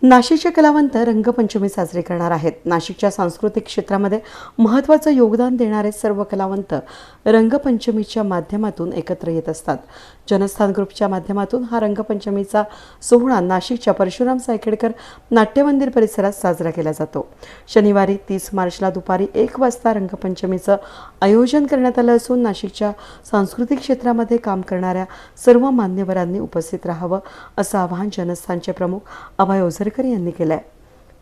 नाशिकचे कलावंत रंगपंचमी साजरी करणार आहेत। नाशिकच्या सांस्कृतिक क्षेत्रामध्ये महत्त्वाचं योगदान देणारे सर्व कलावंत रंगपंचमीच्या माध्यमातून एकत्र येत असतात। जनस्थान ग्रुपच्या माध्यमातून हा रंगपंचमीचा सोहळा नाशिकच्या परशुराम सायखेडकर नाट्यमंदिर परिसरात साजरा केला जातो। शनिवारी 30 मार्चला दुपारी 1 वाजता रंगपंचमीचं आयोजन करण्यात आलं असून नाशिकच्या सांस्कृतिक क्षेत्रामध्ये काम करणाऱ्या सर्व मान्यवरांनी उपस्थित राहावं असं आवाहन जनस्थानचे प्रमुख अभय ओझरकर यांनी केलंय।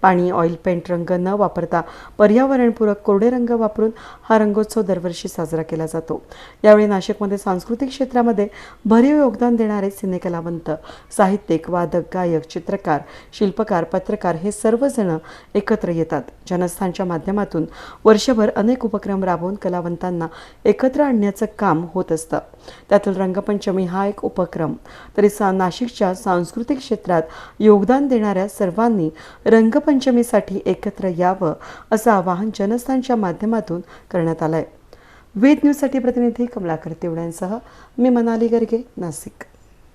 पाणी, ऑइल पेंट रंग न वापरता पर्यावरणपूरक कोरडे रंग वापरून हा रंगोत्सव दरवर्षी साजरा केला जातो। यावेळी नाशिकमध्ये सांस्कृतिक क्षेत्रामध्ये भरीव योगदान देणारे सिनेकलावंत, साहित्यिक, वादक, गायक, चित्रकार, शिल्पकार, पत्रकार हे सर्वजण एकत्र येतात। जनस्थानच्या माध्यमातून वर्षभर अनेक उपक्रम राबवून कलावंतांना एकत्र आणण्याचं काम होत असतं। त्यातील रंगपंचमी हा एक उपक्रम। तरी नाशिकच्या सांस्कृतिक क्षेत्रात योगदान देणाऱ्या सर्वांनी रंगपंचमीसाठी एकत्र यावं असं आवाहन जनस्थानच्या माध्यमातून करण्यात आलंय। वेद न्यूजसाठी प्रतिनिधी कमलाकर तिवड्यांसह मी मनाली गर्गे, नाशिक।